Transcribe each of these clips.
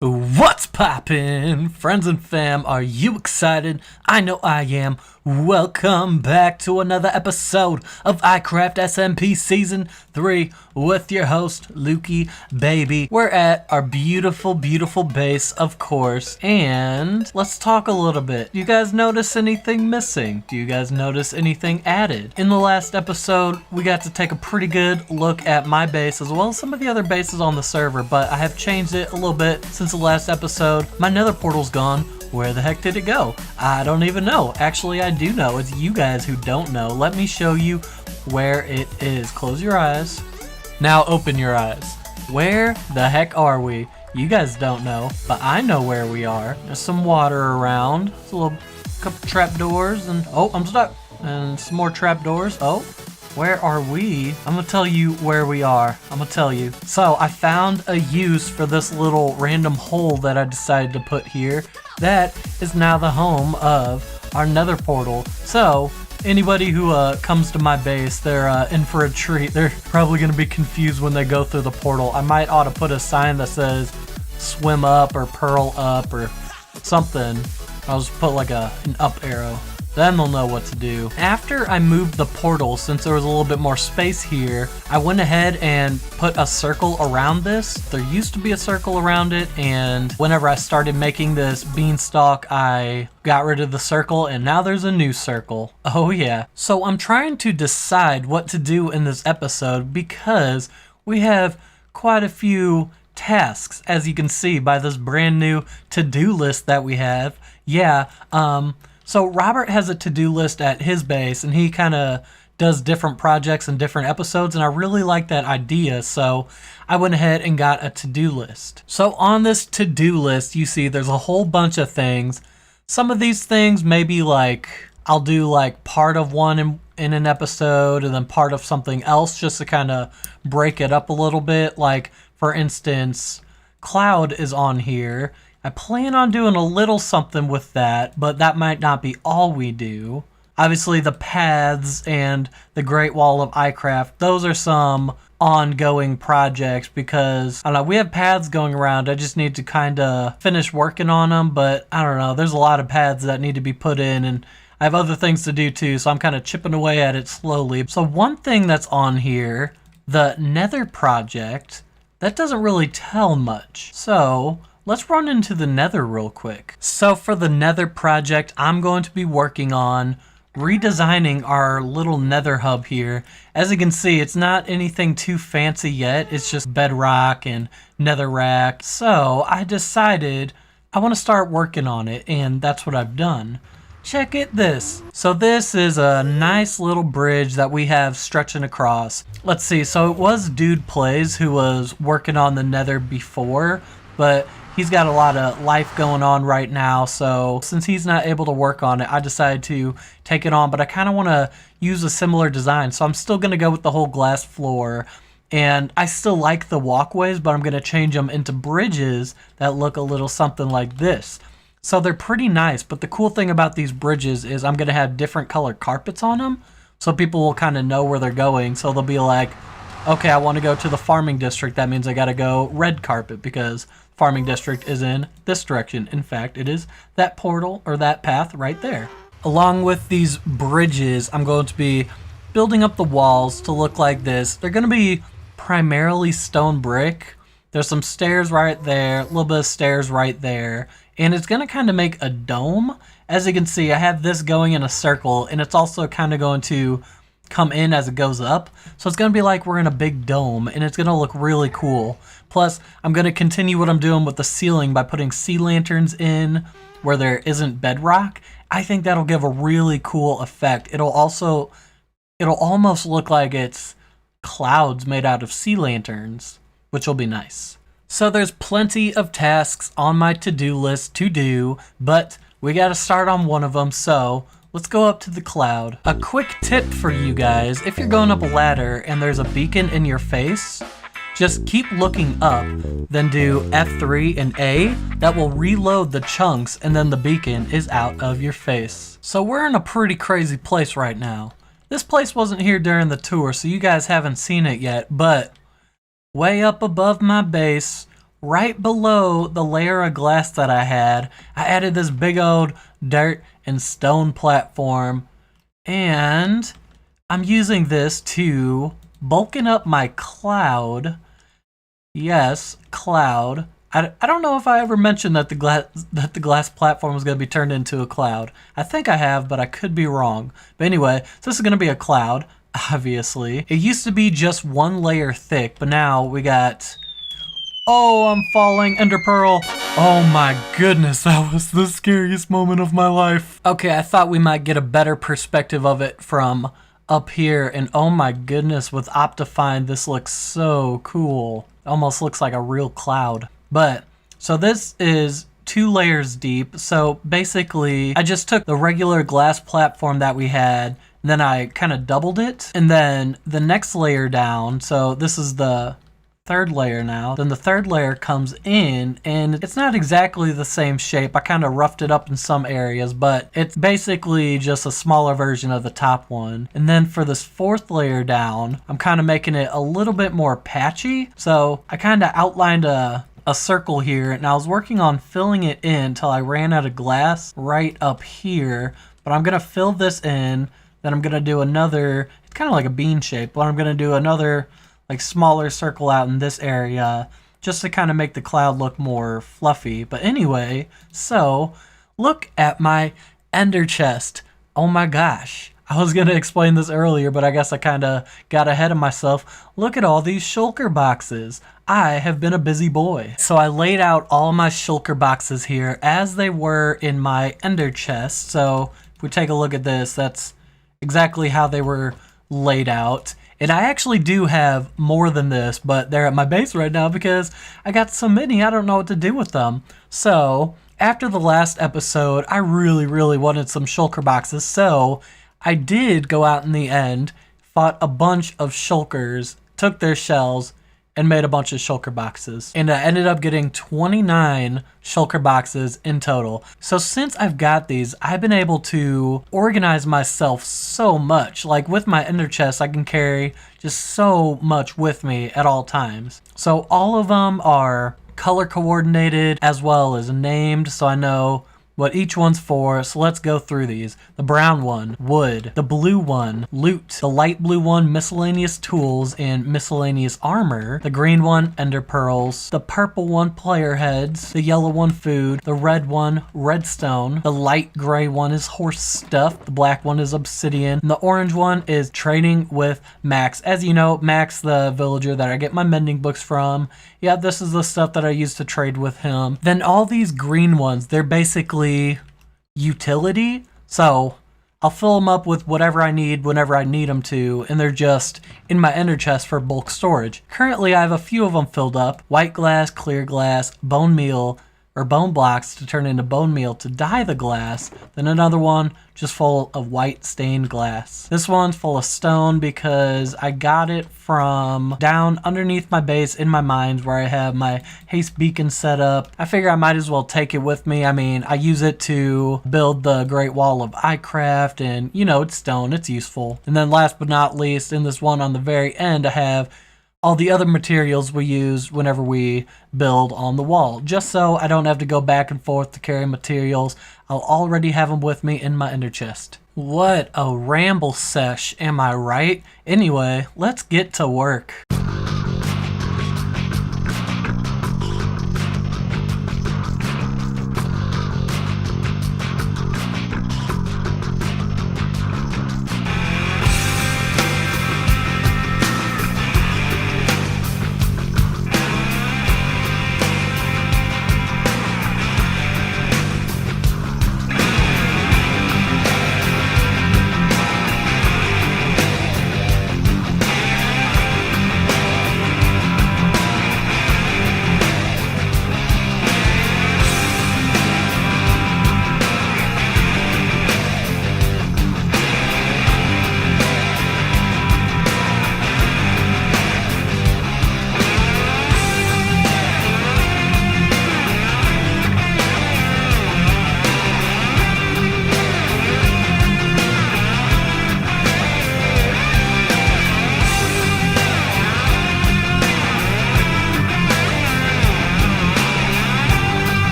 What's poppin', friends and fam? Are you excited? I know I am. Welcome back to another episode of iCraft SMP Season 3 with your host, Lukey Baby. We're at our beautiful, beautiful base, of course, and let's talk a little bit. Do you guys notice anything missing? Do you guys notice anything added? In the last episode, we got to take a pretty good look at my base as well as some of the other bases on the server, but I have changed it a little bit since the last episode. My nether portal's gone. Where the heck did it go? I don't even know. Actually, I do know. It's you guys who don't know. Let me show you where it is. Close your eyes. Now open your eyes. Where the heck are we? You guys don't know, but I know where we are. There's some water around. There's a little couple trapdoors and oh, I'm stuck. And some more trapdoors. Oh, where are we? I'm gonna tell you where we are. I'm gonna tell you. So I found a use for this little random hole that I decided to put here. That is now the home of our nether portal. So anybody who comes to my base, they're in for a treat. They're probably gonna be confused when they go through the portal. I might ought to put a sign that says swim up or pearl up or something. I'll just put like an up arrow. Then they'll know what to do. After I moved the portal, since there was a little bit more space here, I went ahead and put a circle around this. There used to be a circle around it, and whenever I started making this beanstalk, I got rid of the circle, and now there's a new circle. Oh yeah. So I'm trying to decide what to do in this episode because we have quite a few tasks, as you can see by this brand new to-do list that we have. Yeah, so Robert has a to-do list at his base, and he kind of does different projects and different episodes, and I really like that idea, so I went ahead and got a to-do list. So on this to-do list, you see there's a whole bunch of things. Some of these things maybe like I'll do like part of one in an episode and then part of something else just to kind of break it up a little bit. Like, for instance, Cloud is on here. I plan on doing a little something with that, but that might not be all we do. Obviously, the paths and the Great Wall of iCraft, those are some ongoing projects because, I don't know, we have paths going around. I just need to kind of finish working on them, but I don't know. There's a lot of paths that need to be put in, and I have other things to do too, so I'm kind of chipping away at it slowly. So one thing that's on here, the Nether project, that doesn't really tell much. So let's run into the Nether real quick. So for the Nether project, I'm going to be working on redesigning our little Nether hub here. As you can see, it's not anything too fancy yet. It's just bedrock and netherrack. So I decided I want to start working on it, and that's what I've done. Check it this. So this is a nice little bridge that we have stretching across. Let's see, so it was Dude Plays who was working on the Nether before, but he's got a lot of life going on right now, so since he's not able to work on it, I decided to take it on, but I kind of want to use a similar design, so I'm still going to go with the whole glass floor, and I still like the walkways, but I'm going to change them into bridges that look a little something like this. So they're pretty nice, but the cool thing about these bridges is I'm going to have different colored carpets on them, so people will kind of know where they're going, so they'll be like, okay, I want to go to the farming district, that means I got to go red carpet because farming district is in this direction. In fact, it is that portal or that path right there. Along with these bridges, I'm going to be building up the walls to look like this. They're going to be primarily stone brick. There's some stairs right there, a little bit of stairs right there, and it's going to kind of make a dome. As you can see, I have this going in a circle, and it's also kind of going to come in as it goes up. So it's going to be like we're in a big dome, and it's going to look really cool. Plus, I'm going to continue what I'm doing with the ceiling by putting sea lanterns in where there isn't bedrock. I think that'll give a really cool effect. It'll almost look like it's clouds made out of sea lanterns, which will be nice. So there's plenty of tasks on my to-do list to do, but we got to start on one of them, so let's go up to the cloud. A quick tip for you guys, if you're going up a ladder and there's a beacon in your face, just keep looking up, then do F3 and A. That will reload the chunks and then the beacon is out of your face. So we're in a pretty crazy place right now. This place wasn't here during the tour, so you guys haven't seen it yet, but way up above my base, right below the layer of glass that I had, I added this big old dirt and stone platform, and I'm using this to bulking up my cloud. Yes, cloud. I don't know if I ever mentioned that the glass platform was going to be turned into a cloud. I think I have, but I could be wrong. But anyway, so this is going to be a cloud, obviously. It used to be just one layer thick, but now we got... Oh, I'm falling. Ender Pearl. Oh my goodness, that was the scariest moment of my life. Okay, I thought we might get a better perspective of it from up here, and oh my goodness, with Optifine, this looks so cool. Almost looks like a real cloud. But so this is 2 layers deep. So basically I just took the regular glass platform that we had, and then I kind of doubled it, and then the next layer down, so this is the 3rd layer now, then the 3rd layer comes in, and it's not exactly the same shape. I kind of roughed it up in some areas, but it's basically just a smaller version of the top one. And then for this 4th layer down, I'm kind of making it a little bit more patchy. So I kind of outlined a circle here, and I was working on filling it in until I ran out of glass right up here. But I'm gonna fill this in, then I'm gonna do another, it's kind of like a bean shape, but I'm gonna do another like smaller circle out in this area just to kind of make the cloud look more fluffy. But anyway, so look at my ender chest. Oh my gosh. I was going to explain this earlier, but I guess I kind of got ahead of myself. Look at all these shulker boxes. I have been a busy boy. So I laid out all my shulker boxes here as they were in my ender chest. So if we take a look at this, that's exactly how they were laid out. And I actually do have more than this, but they're at my base right now because I got so many, I don't know what to do with them. So after the last episode, I really wanted some shulker boxes. So I did go out in the end, fought a bunch of shulkers, took their shells, and made a bunch of shulker boxes. And I ended up getting 29 shulker boxes in total. So since I've got these, I've been able to organize myself so much. Like with my ender chest, I can carry just so much with me at all times. So all of them are color coordinated as well as named, so I know what each one's for. So let's go through these. The brown one, wood. The blue one, loot. The light blue one, miscellaneous tools and miscellaneous armor. The green one, ender pearls. The purple one, player heads. The yellow one, food. The red one, redstone. The light gray one is horse stuff. The black one is obsidian. And the orange one is trading with Max. As you know, Max, the villager that I get my mending books from. Yeah, this is the stuff that I use to trade with him. Then all these green ones, they're basically utility. So I'll fill them up with whatever I need whenever I need them to, and they're just in my ender chest for bulk storage. Currently, I have a few of them filled up. White glass, clear glass, bone meal, or bone blocks to turn into bone meal to dye the glass. Then another one just full of white stained glass. This one's full of stone because I got it from down underneath my base in my mines where I have my haste beacon set up. I figure I might as well take it with me. I mean, I use it to build the Great Wall of iCraft, and you know, it's stone, it's useful. And then last but not least, in this one on the very end, I have all the other materials we use whenever we build on the wall, just so I don't have to go back and forth to carry materials. I'll already have them with me in my ender chest. What a ramble sesh, am I right? Anyway, let's get to work.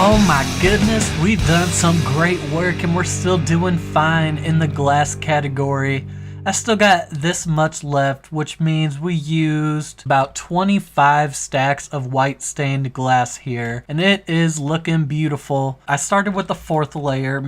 Oh my goodness, we've done some great work and we're still doing fine in the glass category. I still got this much left, which means we used about 25 stacks of white stained glass here, and it is looking beautiful. I started with the 4th layer,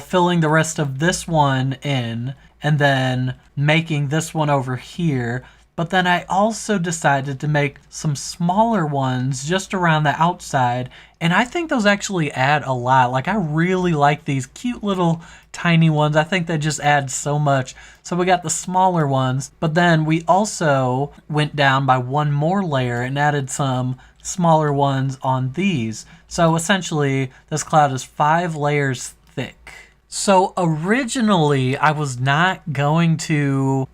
filling the rest of this one in, and then making this one over here. But then I also decided to make some smaller ones just around the outside, and I think those actually add a lot. Like, I really like these cute little tiny ones. I think they just add so much. So we got the smaller ones, but then we also went down by one more layer and added some smaller ones on these. So essentially, this cloud is 5 layers thick. So originally I was not going to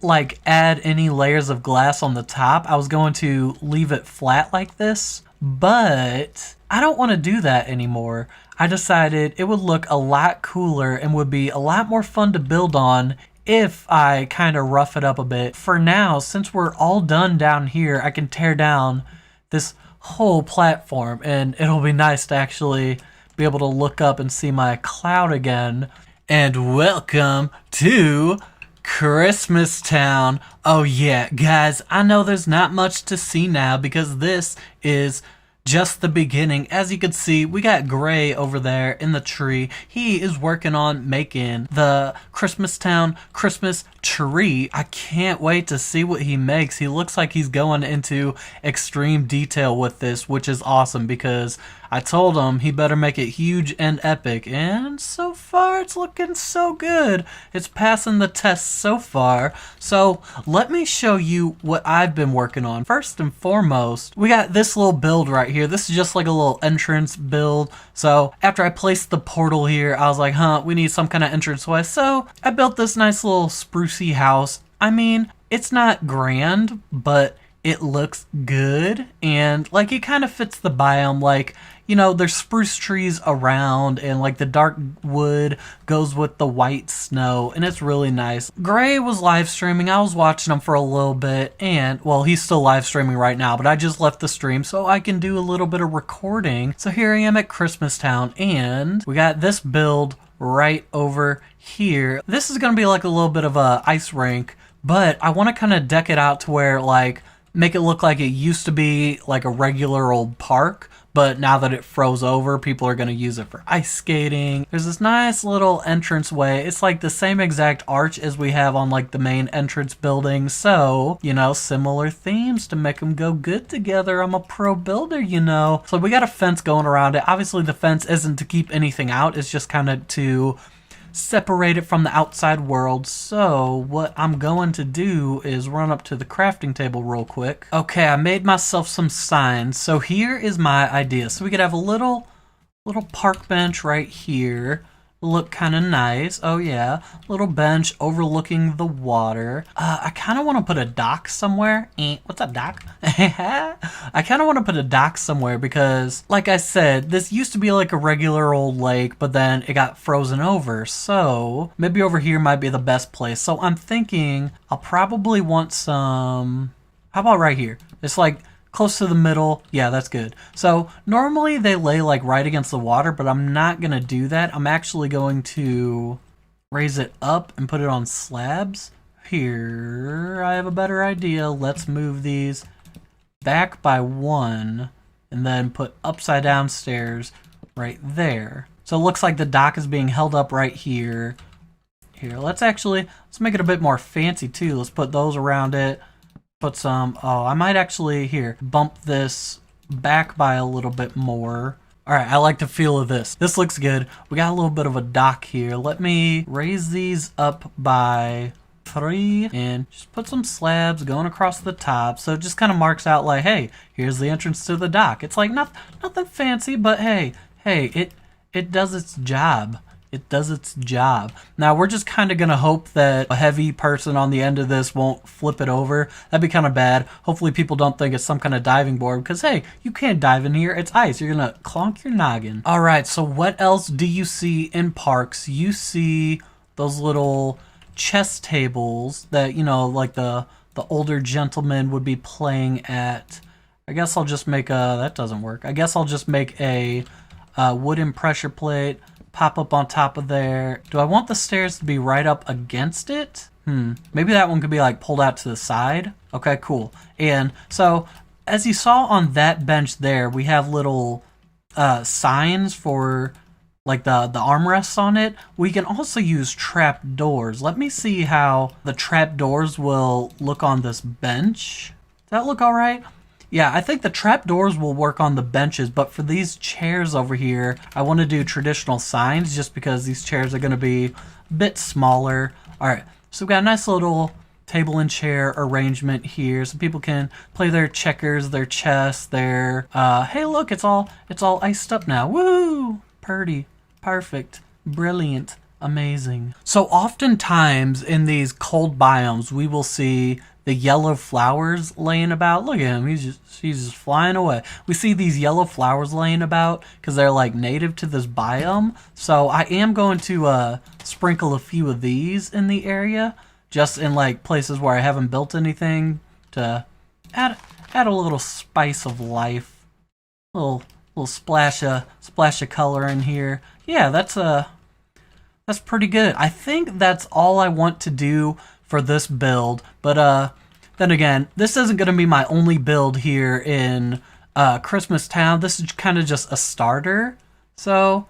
add any layers of glass on the top. I was going to leave it flat like this, but I don't want to do that anymore. I decided it would look a lot cooler and would be a lot more fun to build on if I kind of rough it up a bit. For now, since we're all done down here, I can tear down this whole platform and it'll be nice to actually be able to look up and see my cloud again. And welcome to Christmas Town. Oh yeah, guys, I know there's not much to see now because this is just the beginning. As you can see, we got Gray over there in the tree. He is working on making the Christmas Town Christmas tree. I can't wait to see what he makes. He looks like he's going into extreme detail with this, which is awesome because I told him he better make it huge and epic, and so far it's looking so good. It's passing the test so far. So let me show you what I've been working on. First and foremost, we got this little build right here. This is just like a little entrance build. So after I placed the portal here, I was like, we need some kind of entranceway. So I built this nice little sprucey house. I mean, it's not grand, but it looks good, and it kind of fits the biome. There's spruce trees around, and the dark wood goes with the white snow, and it's really nice. Gray was live streaming. I was watching him for a little bit, and he's still live streaming right now, but I just left the stream so I can do a little bit of recording. So here I am at Christmas Town, and we got this build right over here. This is gonna be a little bit of a ice rink, but I want to kind of deck it out to where make it look like it used to be a regular old park, but now that it froze over, people are going to use it for ice skating. There's this nice little entranceway. It's the same exact arch as we have on the main entrance building. So, similar themes to make them go good together. I'm a pro builder, So we got a fence going around it. Obviously the fence isn't to keep anything out. It's just kind of to separate it from the outside world. So what I'm going to do is run up to the crafting table real quick. Okay, I made myself some signs. So here is my idea. So we could have a little park bench right here. Look kind of nice. Oh yeah, little bench overlooking the water. I kind of want to put a dock somewhere. What's a dock? I kind of want to put a dock somewhere because, like I said, this used to be a regular old lake, but then it got frozen over. So maybe over here might be the best place. So I'm thinking I'll probably want some. How about right here? It's close to the middle. Yeah, that's good. So normally they lay right against the water, but I'm not going to do that. I'm actually going to raise it up and put it on slabs. Here, I have a better idea. Let's move these back by 1 and then put upside down stairs right there. So it looks like the dock is being held up right here. Here, let's make it a bit more fancy too. Let's put those around it. Put some, I might actually, bump this back by a little bit more. All right, I like the feel of this. This looks good. We got a little bit of a dock here. Let me raise these up by 3 and just put some slabs going across the top. So it just kind of marks out hey, here's the entrance to the dock. It's nothing fancy, but hey, it does its job. It does its job. Now, we're just kind of going to hope that a heavy person on the end of this won't flip it over. That'd be kind of bad. Hopefully people don't think it's some kind of diving board because, hey, you can't dive in here. It's ice. You're going to clonk your noggin. All right, so what else do you see in parks? You see those little chess tables that, the older gentlemen would be playing at. I guess I'll just make that doesn't work. I guess I'll just make a wooden pressure plate, pop up on top of there. Do I want the stairs to be right up against it? Maybe that one could be like pulled out to the side. Okay, cool. And so as you saw on that bench there, we have little signs for like the armrests on it. We can also use trap doors. Let me see how the trap doors will look on this bench. Does that look all right? Yeah, I think the trap doors will work on the benches, but for these chairs over here, I want to do traditional signs just because these chairs are going to be a bit smaller. All right, so we've got a nice little table and chair arrangement here so people can play their checkers, their chess, their hey look, it's all iced up now. Woo! Purdy, perfect, brilliant, amazing. So oftentimes in these cold biomes we will see the yellow flowers laying about. Look at him, she's just flying away. We see these yellow flowers laying about because they're like native to this biome. So I am going to sprinkle a few of these in the area, just in like places where I haven't built anything, to add a little spice of life, little splash of color in here. Yeah, that's pretty good. I think that's all I want to do for this build, but then again, this isn't going to be my only build here in Christmas Town. This is kind of just a starter, so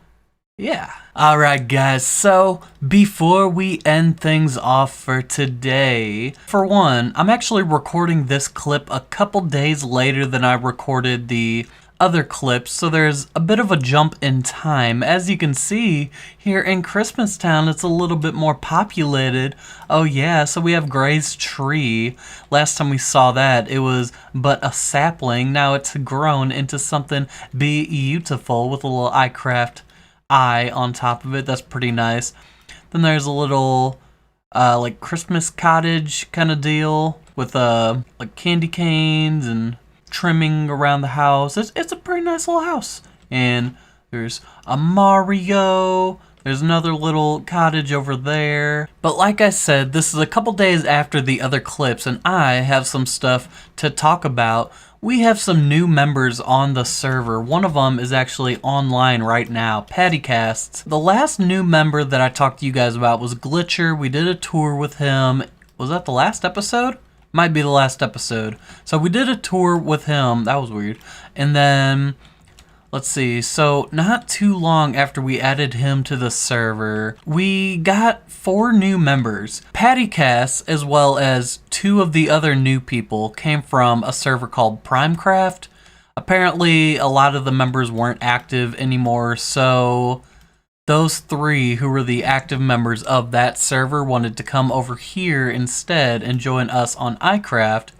yeah. Alright guys, so before we end things off for today, for one, I'm actually recording this clip a couple days later than I recorded the other clips, so there's a bit of a jump in time. As you can see, here in Christmas Town, it's a little bit more populated. Oh yeah, so we have Gray's tree. Last time we saw that, it was but a sapling. Now it's grown into something beautiful with a little iCraft eye on top of it. That's pretty nice. Then there's a little like Christmas cottage kind of deal with like candy canes and trimming around the house. It's a pretty nice little house. And there's a Mario. There's another little cottage over there. But like I said, this is a couple days after the other clips, and I have some stuff to talk about. We have some new members on the server. One of them is actually online right now, Pattycasts. The last new member that I talked to you guys about was Glitcher. We did a tour with him. Was that the last episode? Might be the last episode. So we did a tour with him. That was weird. And then, let's see. So not too long after we added him to the server, we got 4 new members. Pattycast, as well as 2 of the other new people, came from a server called Primecraft. Apparently, a lot of the members weren't active anymore, so those 3 who were the active members of that server wanted to come over here instead and join us on iCraft.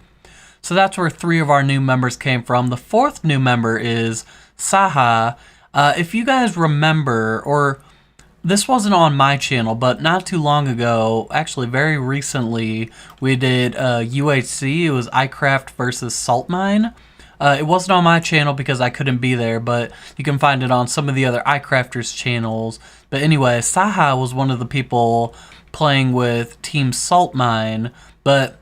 So that's where 3 of our new members came from. The 4th new member is Saha. If you guys remember, or this wasn't on my channel, but not too long ago, actually very recently, we did UHC. It was iCraft versus Salt Mine. It wasn't on my channel because I couldn't be there, but you can find it on some of the other iCrafters channels. But anyway, Saha was one of the people playing with Team Salt Mine, but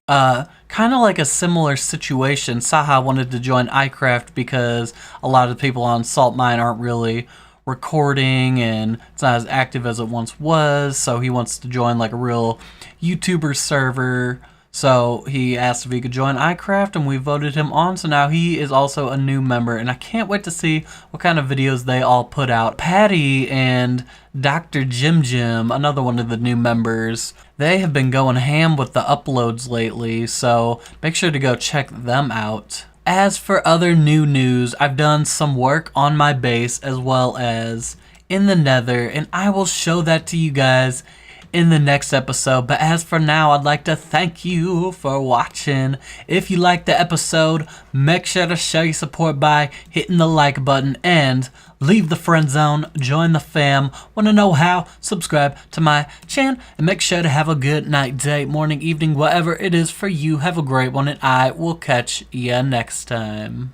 kind of like a similar situation. Saha wanted to join iCraft because a lot of people on Salt Mine aren't really recording and it's not as active as it once was, so he wants to join like a real YouTuber server. So he asked if he could join iCraft, and we voted him on, so now he is also a new member, and I can't wait to see what kind of videos they all put out. Patty and Dr. Jim Jim, another one of the new members, they have been going ham with the uploads lately, so make sure to go check them out. As for other new news, I've done some work on my base as well as in the nether, and I will show that to you guys in the next episode. But as for now, I'd like to thank you for watching. If you liked the episode, make sure to show your support by hitting the like button and leave the friend zone, join the fam. Want to know how? Subscribe to my channel and make sure to have a good night, day, morning, evening, whatever it is for you. Have a great one, and I will catch ya next time.